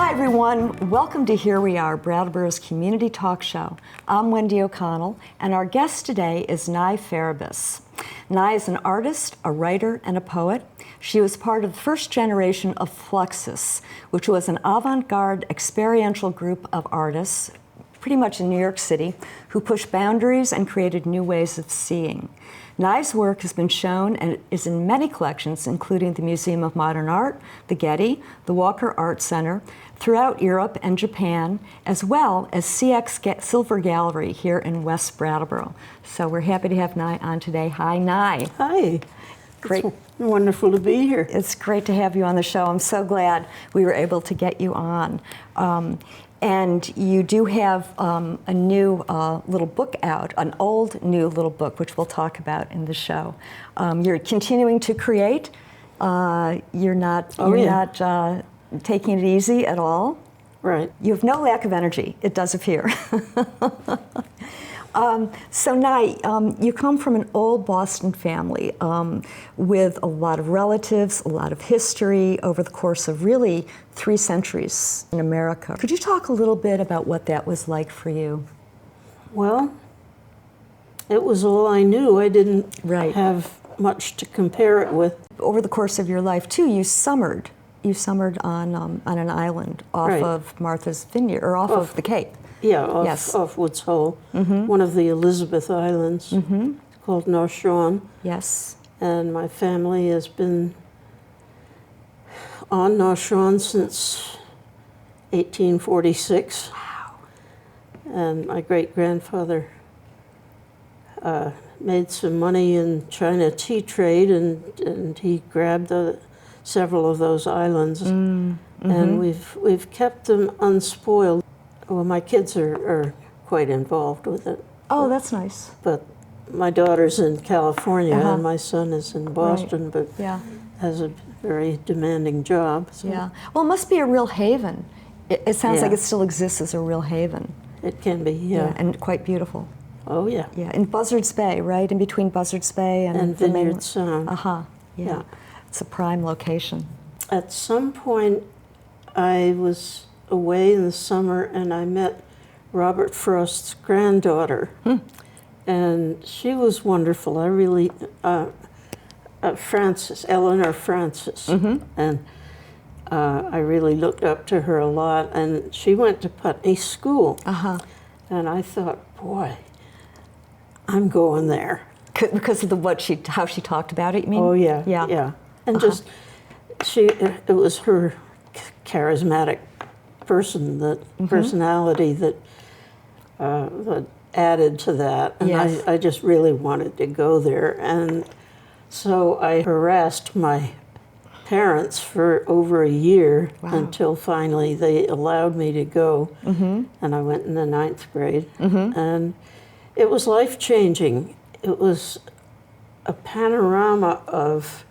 Hi everyone, welcome to Here We Are, Brattleboro's community talk show. I'm Wendy O'Connell, and our guest today is Ffarrabas. Nye is an artist, a writer, and a poet. She was part of the first generation of FLUXUS, which was an avant-garde experiential group of artists, pretty much in New York City, who pushed boundaries and created new ways of seeing. Nye's work has been shown and is in many collections, including the Museum of Modern Art, the Getty, the Walker Art Center, throughout Europe and Japan, as well as CX Silver Gallery here in West Brattleboro. So we're happy to have Nye on today. Hi, Nye. Hi. Great. It's wonderful to be here. It's great to have you on the show. I'm so glad we were able to get you on. And you do have a new little book out, an old new little book, which we'll talk about in the show. You're continuing to create. You're not taking it easy at all. Right. You have no lack of energy, it does appear. So Nye, you come from an old Boston family with a lot of relatives, a lot of history over the course of really 3 centuries in America. Could you talk a little bit about what that was like for you? Well, it was all I knew. I didn't have much to compare it with. Over the course of your life, too, you summered. You summered on an island off of Martha's Vineyard, or off of the Cape. Yeah, off Woods Hole, one of the Elizabeth Islands, called North Shore. Yes. And my family has been on North Shore since 1846. Wow. And my great-grandfather made some money in China tea trade, and he grabbed several of those islands. And we've kept them unspoiled. Well, my kids are quite involved with it. Oh, that's nice. But my daughter's in California, and my son is in Boston, but has a very demanding job. So. Yeah. Well, it must be a real haven. It sounds like it still exists as a real haven. It can be, yeah. And quite beautiful. Oh, yeah. Yeah, in Buzzards Bay, right? In between Buzzards Bay and Vineyard Sound. Yeah. It's a prime location. At some point, I was away in the summer, and I met Robert Frost's granddaughter, and she was wonderful. I really, Eleanor Francis, and I really looked up to her a lot. And she went to Putney School, and I thought, boy, I'm going there because of how she talked about it. You mean? Oh yeah. And just it was her charismatic personality that added to that, and I just really wanted to go there, and so I harassed my parents for over a year until finally they allowed me to go, and I went in the 9th grade, and it was life-changing. It was a panorama of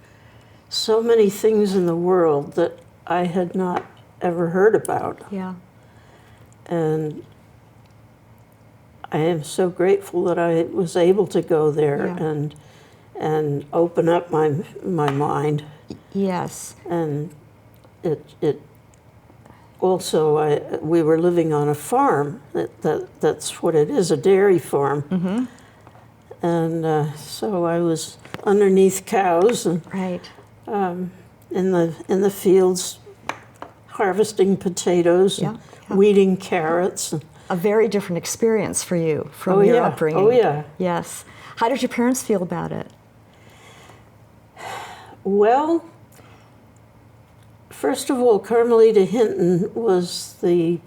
so many things in the world that I had not ever heard about. Yeah. And I am so grateful that I was able to go there and open up my mind. Yes. And it also, we were living on a farm. That's what it is, a dairy farm. And so I was underneath cows and in the fields, harvesting potatoes, and weeding carrots. A very different experience for you from your upbringing. Oh, yeah. Yes. How did your parents feel about it? Well, first of all, Carmelita Hinton was the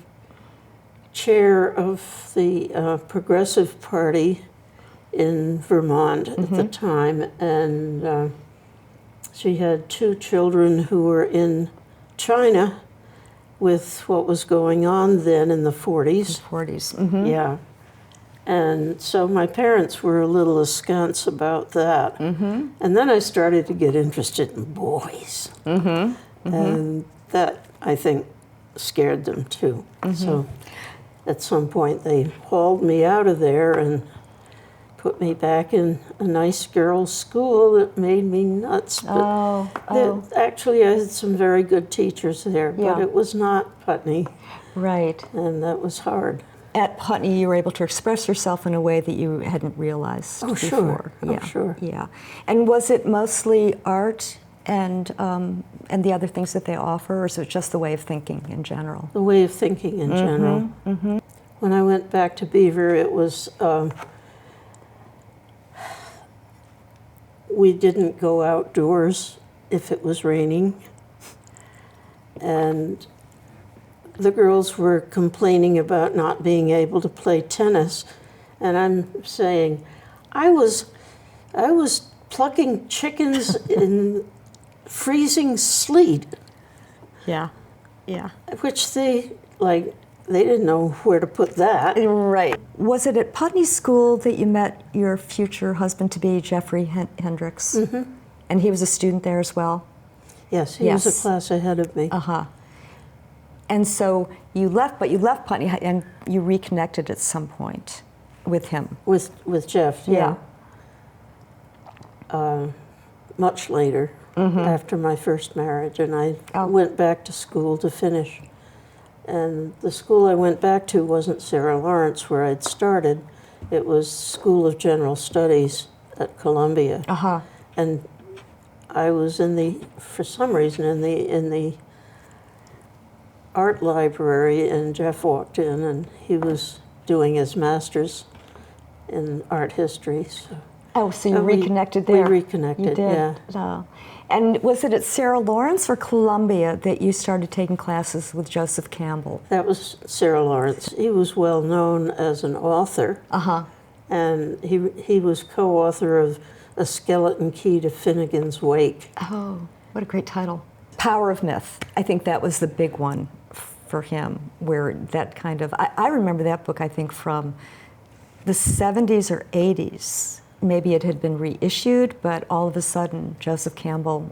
chair of the Progressive Party in Vermont at the time, and she had 2 children who were in China with what was going on then in the 40s. Yeah. And so my parents were a little askance about that. And then I started to get interested in boys. And that, I think, scared them too. So at some point they hauled me out of there and put me back in a nice girls' school that made me nuts. But actually, I had some very good teachers there, but it was not Putney. Right. And that was hard. At Putney, you were able to express yourself in a way that you hadn't realized before. Sure. Yeah. Oh, sure. Yeah. And was it mostly art and the other things that they offer, or is it just the way of thinking in general? The way of thinking in general. Mm-hmm. When I went back to Beaver, it was, we didn't go outdoors if it was raining. And the girls were complaining about not being able to play tennis. And I'm saying, I was plucking chickens in freezing sleet. Yeah, yeah. Which they didn't know where to put that. Right. Was it at Putney School that you met your future husband-to-be, Jeffrey Hendricks? Mm-hmm. And he was a student there as well? Yes, he was a class ahead of me. Uh-huh. And so you left Putney and you reconnected at some point with him. With Jeff, yeah. Much later, after my first marriage, and I went back to school to finish. And the school I went back to wasn't Sarah Lawrence, where I'd started. It was School of General Studies at Columbia. Uh-huh. And I was for some reason, in the art library, and Jeff walked in, and he was doing his master's in art history. So you reconnected there? We reconnected, you did. Yeah. And was it at Sarah Lawrence or Columbia that you started taking classes with Joseph Campbell? That was Sarah Lawrence. He was well known as an author. Uh-huh. And he was co-author of A Skeleton Key to Finnegan's Wake. Oh, what a great title. Power of Myth. I think that was the big one for him, where that kind of, I remember that book, I think, from the 70s or 80s. Maybe it had been reissued, but all of a sudden, Joseph Campbell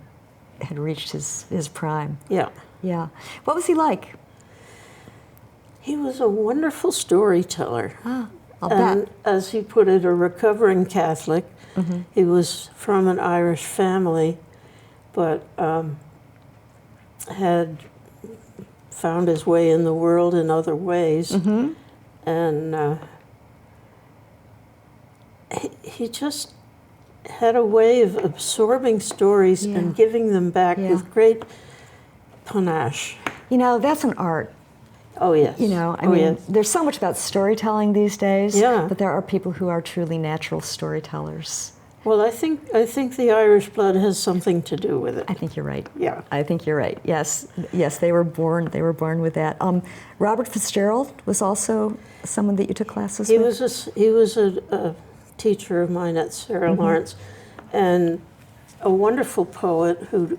had reached his prime. Yeah. Yeah. What was he like? He was a wonderful storyteller. I'll and bet. As he put it, a recovering Catholic. Mm-hmm. He was from an Irish family, but had found his way in the world in other ways. Mm-hmm. And he just had a way of absorbing stories and giving them back with great panache. You know, that's an art. Oh, yes. You know, I mean, there's so much about storytelling these days, but there are people who are truly natural storytellers. Well, I think the Irish blood has something to do with it. I think you're right. Yeah. I think you're right. Yes, they were born with that. Robert Fitzgerald was also someone that you took classes with? He was a teacher of mine at Sarah Lawrence, and a wonderful poet who,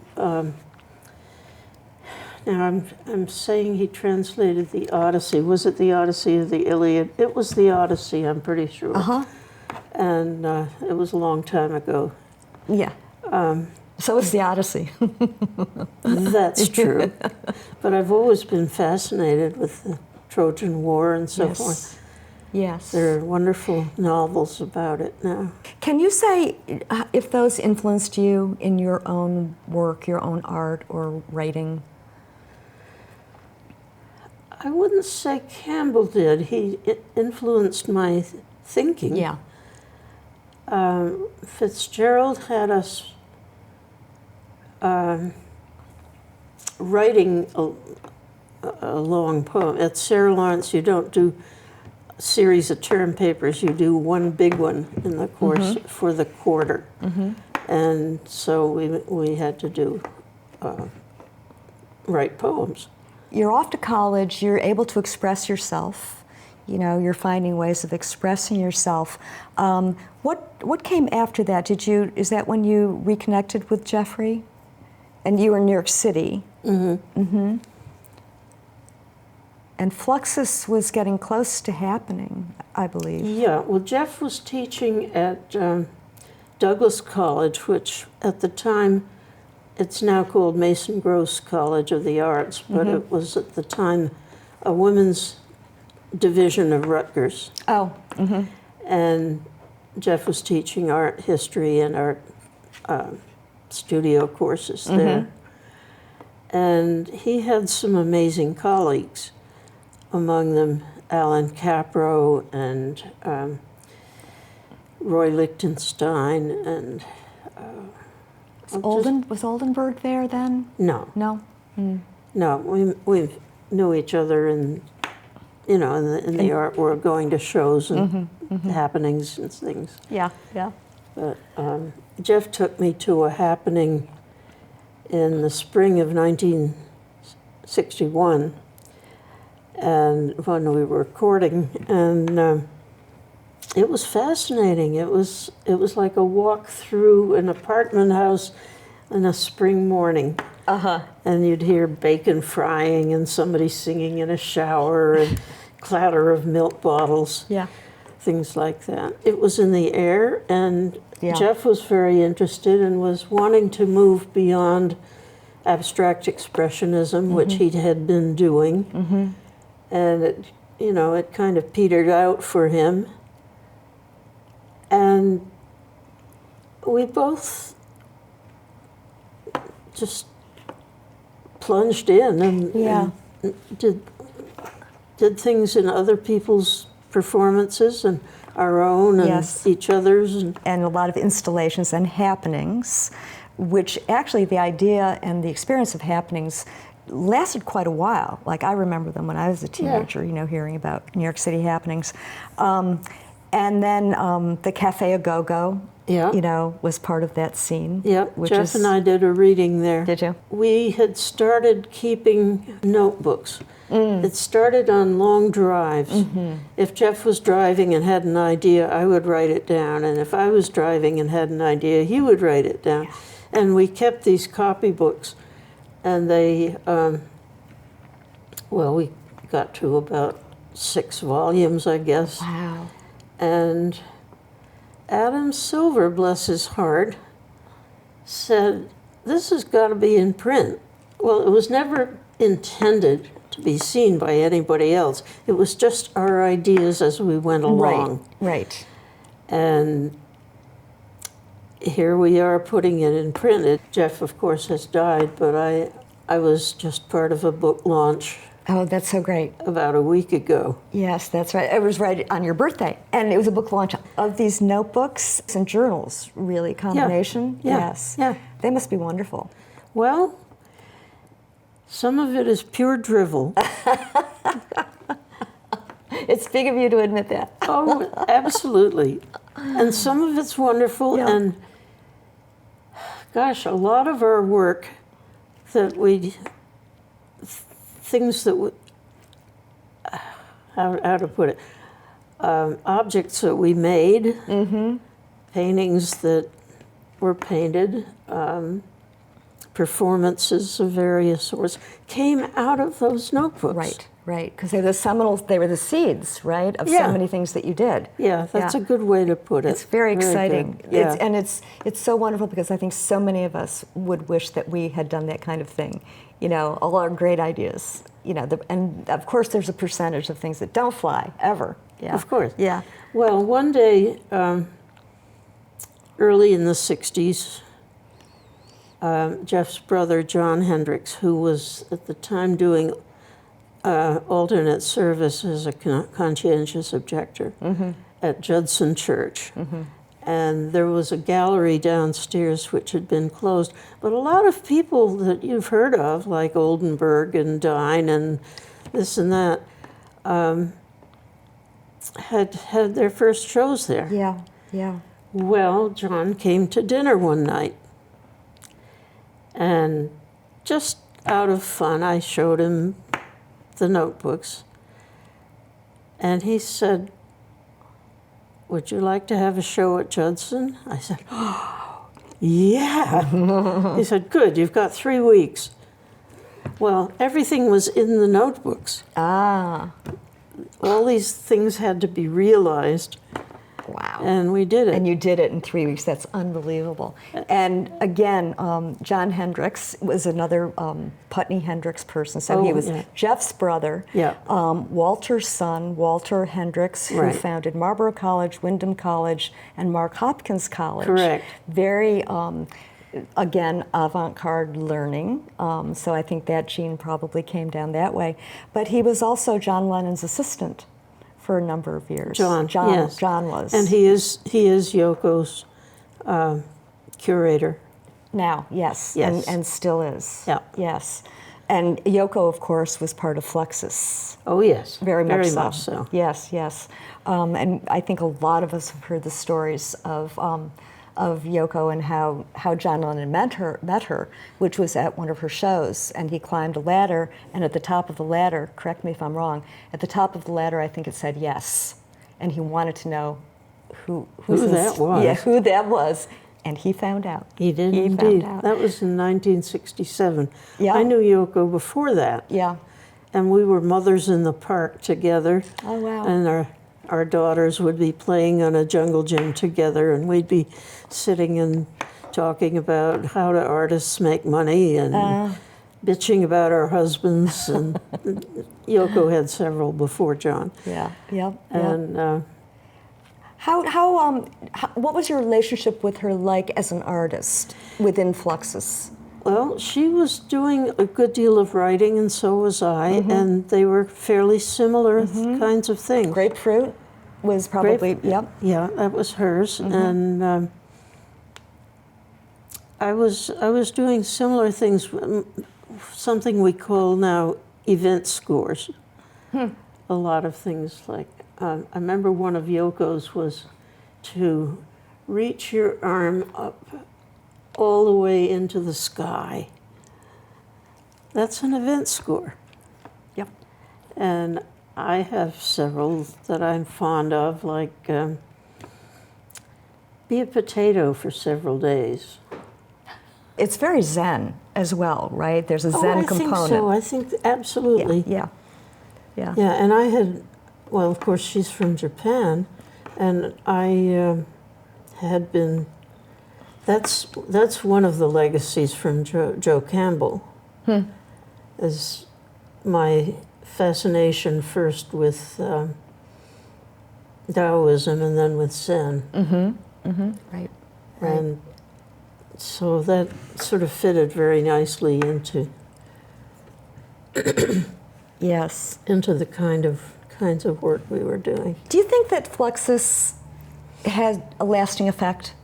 now I'm saying he translated the Odyssey. Was it the Odyssey or the Iliad? It was the Odyssey, I'm pretty sure. Uh-huh. And it was a long time ago. Yeah. So is the Odyssey. That's true. But I've always been fascinated with the Trojan War and so forth. Yes. There are wonderful novels about it now. Can you say if those influenced you in your own work, your own art or writing? I wouldn't say Campbell did. He influenced my thinking. Yeah. Fitzgerald had us writing a long poem. At Sarah Lawrence, you don't do series of term papers, you do one big one in the course for the quarter. And so we had to write poems. You're off to college, you're able to express yourself, you know, you're finding ways of expressing yourself. What came after that? Is that when you reconnected with Jeffrey? And you were in New York City. And FLUXUS was getting close to happening, I believe. Yeah, well, Jeff was teaching at Douglas College, which at the time, it's now called Mason Gross College of the Arts, but it was at the time a women's division of Rutgers. Oh. And Jeff was teaching art history and art studio courses there. And he had some amazing colleagues, among them Alan Capro and Roy Lichtenstein and Was Oldenburg there then? no, No? no, we knew each other in the art world, going to shows and happenings and things. Yeah, yeah. But Jeff took me to a happening in the spring of 1961, and when we were recording, and it was fascinating. It was like a walk through an apartment house in a spring morning. And you'd hear bacon frying and somebody singing in a shower and clatter of milk bottles. Yeah. Things like that. It was in the air, and Yeah. Jeff was very interested and was wanting to move beyond abstract expressionism, which he had been doing. And it kind of petered out for him. And we both just plunged in and did things in other people's performances and our own and each other's. And a lot of installations and happenings, which actually the idea and the experience of happenings lasted quite a while. Like I remember them when I was a teenager, hearing about New York City happenings. And then the Cafe A Go-Go, was part of that scene. Yeah, Jeff and I did a reading there. Did you? We had started keeping notebooks. It started on long drives. If Jeff was driving and had an idea, I would write it down. And if I was driving and had an idea, he would write it down. And we kept these copybooks. And they, we got to about 6 volumes, I guess. Wow. And Adam Silver, bless his heart, said, "This has got to be in print." Well, it was never intended to be seen by anybody else. It was just our ideas as we went along. Right. And here we are putting it in print. Jeff, of course, has died, but I was just part of a book launch. Oh, that's so great. About a week ago. Yes, that's right. It was right on your birthday. And it was a book launch of these notebooks and journals, really, combination. Yes. Yeah. They must be wonderful. Well, some of it is pure drivel. It's big of you to admit that. Oh, absolutely. And some of it's wonderful. Yeah. And gosh, a lot of our work that things that how to put it, objects that we made, paintings that were painted, performances of various sorts, came out of those notebooks. Right, because they were the seeds, right, of so many things that you did. Yeah, that's a good way to put it. It's very exciting. Yeah. It's so wonderful because I think so many of us would wish that we had done that kind of thing. All our great ideas. And of course there's a percentage of things that don't fly, ever. Yeah. Of course. Yeah. Well, one day, early in the 60s, Jeff's brother, John Hendricks, who was at the time doing alternate service as a conscientious objector at Judson Church. And there was a gallery downstairs which had been closed. But a lot of people that you've heard of, like Oldenburg and Dine and this and that, had their first shows there. Yeah. Well, John came to dinner one night. And just out of fun, I showed him the notebooks. And he said, "Would you like to have a show at Judson?" I said, "Oh, yeah." He said, "Good, you've got 3 weeks." Well, everything was in the notebooks. Ah. All these things had to be realized. Wow. And we did it. And you did it in 3 weeks. That's unbelievable. And again, John Hendricks was another Putney Hendricks person. So he was Jeff's brother. Yeah. Walter's son, Walter Hendricks, who founded Marlborough College, Wyndham College, and Mark Hopkins College. Correct. Very, again, avant-garde learning. So I think that gene probably came down that way. But he was also John Lennon's assistant for a number of years. John was. And he is Yoko's curator. Now, yes. And still is. Yeah. Yes. And Yoko, of course, was part of FLUXUS. Oh, yes. Very much so. Yes, yes. And I think a lot of us have heard the stories of Yoko and how John Lennon met her, which was at one of her shows, and he climbed a ladder, and at the top of the ladder, correct me if I'm wrong, at the top of the ladder I think it said yes, and he wanted to know who that was. Yeah, who that was, and he found out. He did indeed. That was in 1967. Yeah. I knew Yoko before that. Yeah. And we were mothers in the park together. Oh, wow. And our daughters would be playing on a jungle gym together, and we'd be sitting and talking about how do artists make money and bitching about our husbands. And Yoko had several before John. Yeah, yeah. And what was your relationship with her like as an artist within FLUXUS? well, she was doing a good deal of writing, and so was I, and they were fairly similar kinds of things. Grapefruit was probably, yep. Yeah, that was hers, and I was doing similar things, something we call now event scores. A lot of things like, I remember one of Yoko's was to reach your arm up all the way into the sky. That's an event score. Yep. And I have several that I'm fond of, like be a potato for several days. It's very Zen as well, right? There's a Zen component. I think so. I think absolutely. Yeah. Yeah. Yeah, and I had, well, of course, she's from Japan, and I had been. That's one of the legacies from Joe Campbell. Is my fascination first with Taoism and then with Zen. Right. And so that sort of fitted very nicely into Yes. into the kinds of work we were doing. Do you think that FLUXUS had a lasting effect?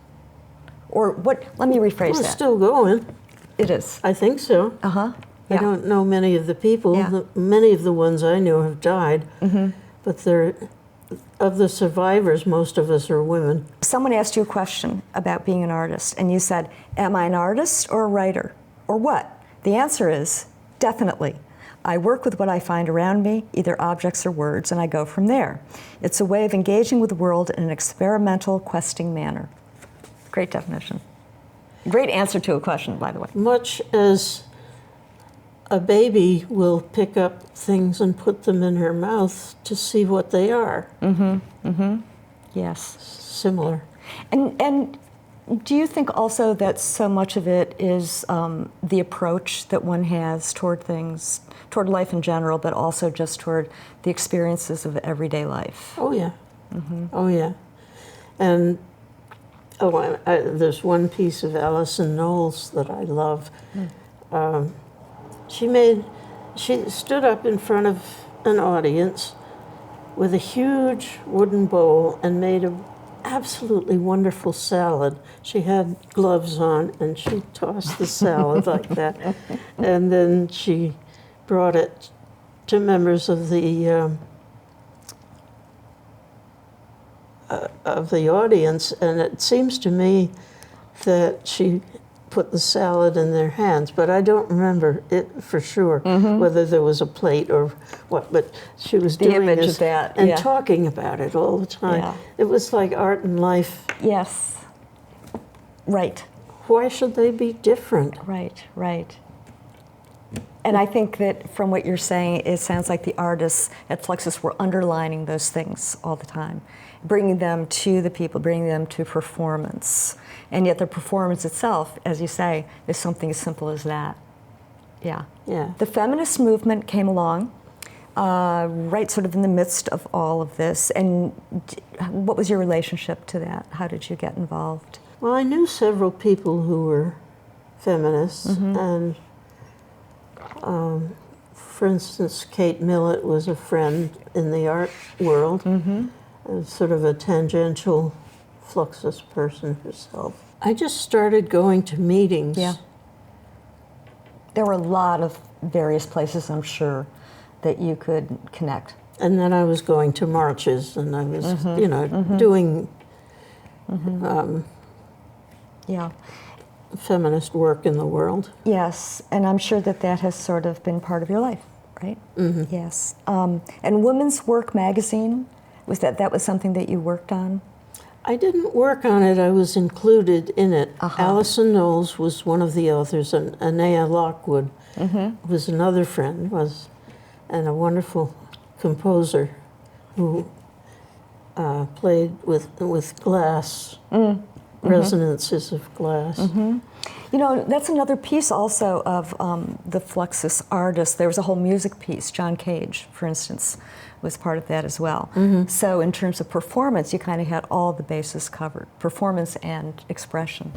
Or what, let me rephrase Well, it's that. still going. It is. I think so. Uh-huh. I Yeah. don't know many of the people. Yeah. Many of the ones I know have died, but of the survivors, most of us are women. Someone asked you a question about being an artist, and you said, am I an artist or a writer? Or what? The answer is, definitely. I work with what I find around me, either objects or words, and I go from there. It's a way of engaging with the world in an experimental, questing manner. Great definition. Great answer to a question, by the way. Much as a baby will pick up things and put them in her mouth to see what they are. Yes. Similar. And do you think also that so much of it is the approach that one has toward things, toward life in general, but also just toward the experiences of everyday life? Oh, yeah. Oh, yeah. And there's one piece of Alison Knowles that I love. She stood up in front of an audience with a huge wooden bowl and made an absolutely wonderful salad. She had gloves on, and she tossed the salad like that. And then she brought it to members of the audience, and it seems to me that she put the salad in their hands, but I don't remember it for sure, whether there was a plate or what, but she was doing image this of that, and yeah. talking about it all the time. Yeah. It was like art and life. Yes. Right. Why should they be different? Right. Right. And I think that from what you're saying, it sounds like the artists at FLUXUS were underlining those things all the time, bringing them to the people, bringing them to performance. And yet the performance itself, as you say, is something as simple as that. Yeah. Yeah. The feminist movement came along, right sort of in the midst of all of this. And what was your relationship to that? How did you get involved? Well, I knew several people who were feminists, and for instance, Kate Millett was a friend in the art world, sort of a tangential FLUXUS person herself. I just started going to meetings. Yeah. There were a lot of various places, I'm sure, that you could connect. And then I was going to marches, and I was, you know, doing Yeah. feminist work in the world. Yes, and I'm sure that that has sort of been part of your life, right? Yes. And Women's Work magazine, was that was something that you worked on? I didn't work on it, I was included in it. Allison Knowles was one of the authors, and Anea Lockwood was another friend, and a wonderful composer who played with glass, resonances of glass. You know, that's another piece also of the FLUXUS artists. There was a whole music piece. John Cage, for instance, was part of that as well. So in terms of performance, you kind of had all the bases covered, performance and expression.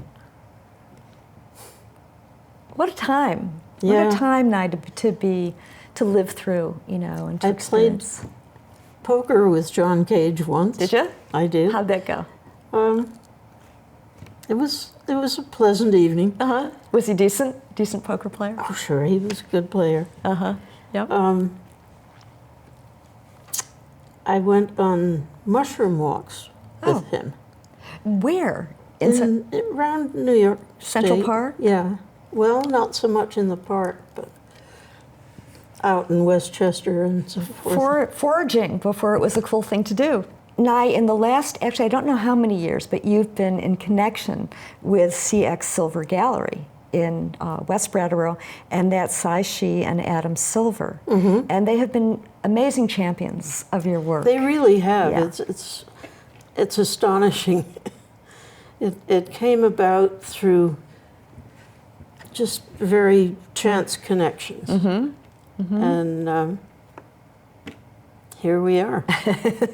What a time. Yeah. What a time, Nye, to live through, you know, and to I experience. played poker with John Cage once. Did you? I did. How'd that go? It was a pleasant evening. Was he decent? Decent poker player? Oh, sure, he was a good player. Yep. I went on mushroom walks with him. Where? Around New York Central State. Park? Yeah. Well, not so much in the park, but out in Westchester and so forth. Foraging before it was a cool thing to do. Nye, in the last, actually, I don't know how many years, but you've been in connection with CX Silver Gallery in West Brattleboro, and that's Cy Shee and Adam Silver. And they have been amazing champions of your work. They really have. Yeah. It's astonishing. It came about through just very chance connections. And here we are.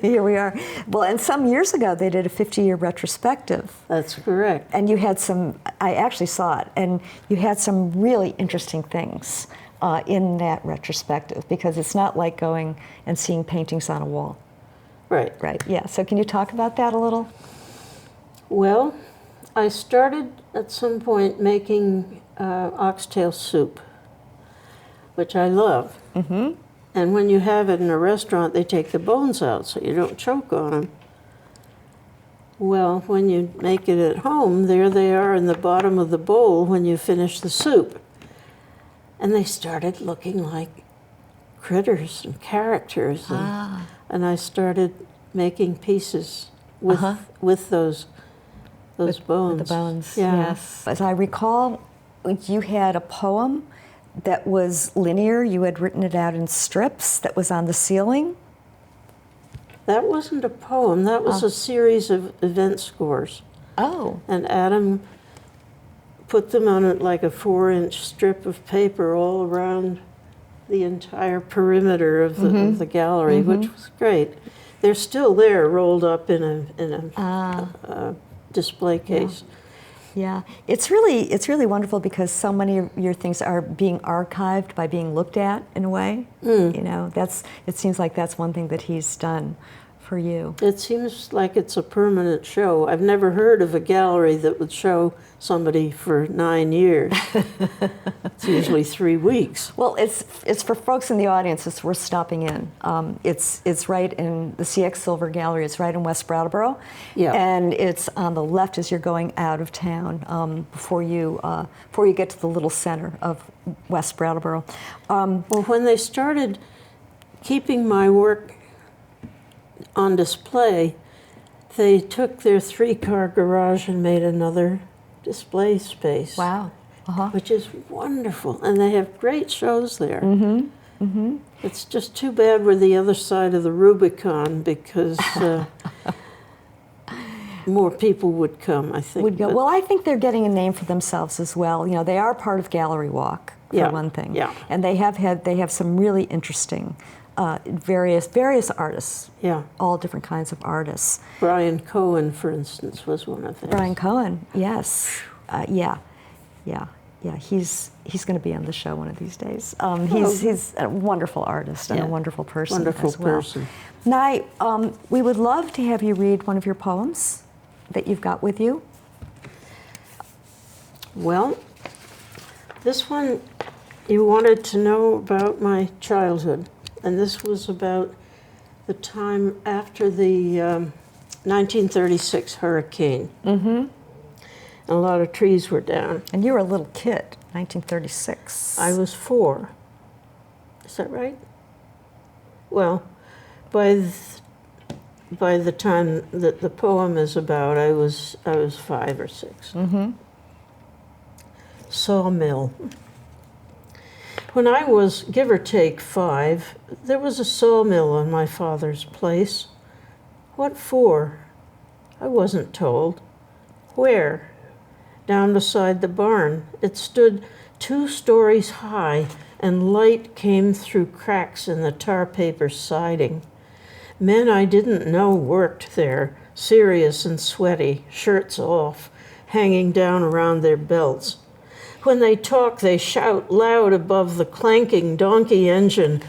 Here we are. Well, and some years ago, they did a 50-year retrospective. That's correct. And you had some, I actually saw it, and you had some really interesting things in that retrospective, because it's not like going and seeing paintings on a wall. Right. Right, yeah. So can you talk about that a little? Well, I started at some point making oxtail soup, which I love. And when you have it in a restaurant, they take the bones out so you don't choke on them. Well, when you make it at home, there they are in the bottom of the bowl when you finish the soup. And they started looking like critters and characters. And I started making pieces with those bones. With the bones, Yeah. yes. As I recall, you had a poem that was linear. You had written it out in strips that was on the ceiling. That wasn't a poem. That was a series of event scores. Oh. And Adam put them on like a 4-inch strip of paper all around the entire perimeter of the gallery, which was great. They're still there, rolled up in a display case. Yeah, it's really wonderful, because so many of your things are being archived by being looked at in a way. You know, it seems like that's one thing that he's done for you. It seems like it's a permanent show. I've never heard of a gallery that would show somebody for 9 years. It's usually 3 weeks. Well, it's for folks in the audience. It's worth stopping in. It's right in the CX Silver Gallery. It's right in West Brattleboro, and it's on the left as you're going out of town before you get to the little center of West Brattleboro. Well, when they started keeping my work on display, they took their 3-car garage and made another display space. Wow. which is wonderful. And they have great shows there. It's just too bad we're the other side of the Rubicon because more people would come, I think. Would go. Well, I think they're getting a name for themselves as well. You know, they are part of Gallery Walk, for one thing. Yeah. And they have some really interesting various artists. Yeah. All different kinds of artists. Brian Cohen, for instance, was one of them. Brian Cohen, yes. Yeah, he's going to be on the show one of these days. He's a wonderful artist and a wonderful person as well. Nye, we would love to have you read one of your poems that you've got with you. Well, this one, you wanted to know about my childhood, and this was about the time after the 1936 hurricane. A lot of trees were down. And you were a little kid, 1936. I was 4. Is that right? Well, by the time that the poem is about, I was 5 or 6. Sawmill. When I was, give or take, 5, there was a sawmill on my father's place. What for? I wasn't told. Where? Down beside the barn. It stood 2 stories high, and light came through cracks in the tar paper siding. Men I didn't know worked there, serious and sweaty, shirts off, hanging down around their belts. When they talk, they shout loud above the clanking donkey engine.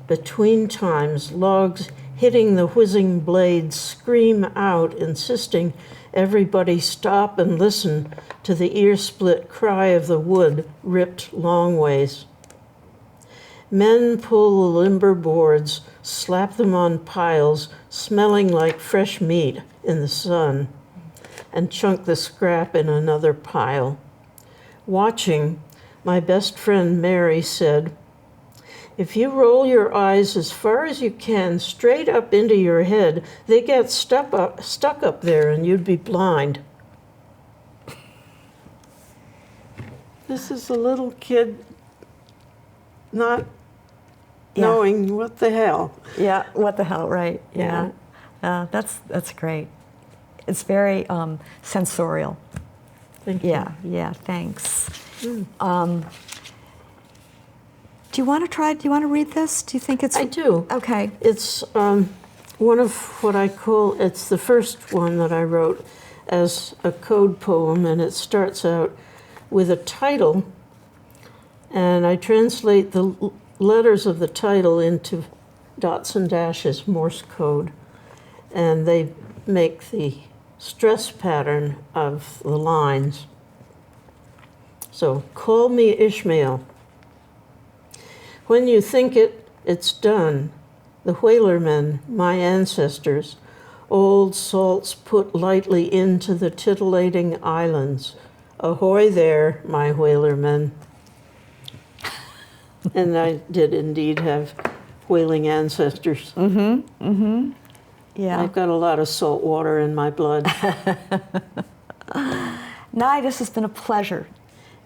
Between times, logs hitting the whizzing blades scream out, insisting everybody stop and listen to the ear-split cry of the wood ripped long ways. Men pull the limber boards, slap them on piles, smelling like fresh meat in the sun, and chunk the scrap in another pile. Watching, my best friend Mary said, "If you roll your eyes as far as you can, straight up into your head, they get stuck up there and you'd be blind." This is a little kid not knowing what the hell. Yeah, what the hell, right. Yeah. That's great. It's very sensorial. Thank you. Yeah, thanks. Do you want to read this? Do you think it's... I do. Okay. It's one of what I call, it's the first one that I wrote as a code poem, and it starts out with a title, and I translate the letters of the title into dots and dashes, Morse code, and they make the stress pattern of the lines. So, call me Ishmael. When you think it's done, the whalermen, my ancestors, old salts put lightly into the titillating islands. Ahoy there, my whalermen. And I did indeed have whaling ancestors. Yeah. I've got a lot of salt water in my blood. Nye, this has been a pleasure.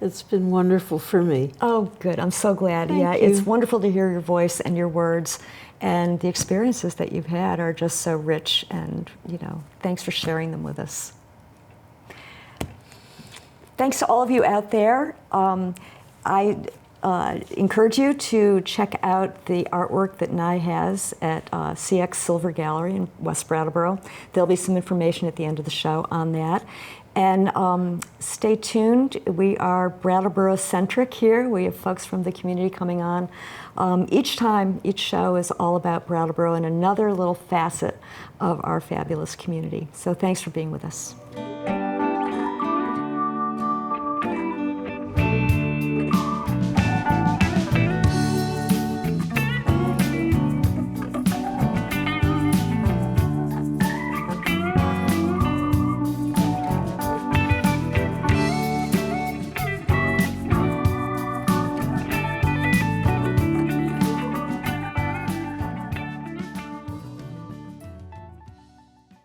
It's been wonderful for me. Oh, good. I'm so glad. Thank you. It's wonderful to hear your voice and your words, and the experiences that you've had are just so rich, and, thanks for sharing them with us. Thanks to all of you out there. I encourage you to check out the artwork that Nye has at CX Silver Gallery in West Brattleboro. There'll be some information at the end of the show on that. And stay tuned. We are Brattleboro-centric here. We have folks from the community coming on. Each show is all about Brattleboro and another little facet of our fabulous community. So thanks for being with us.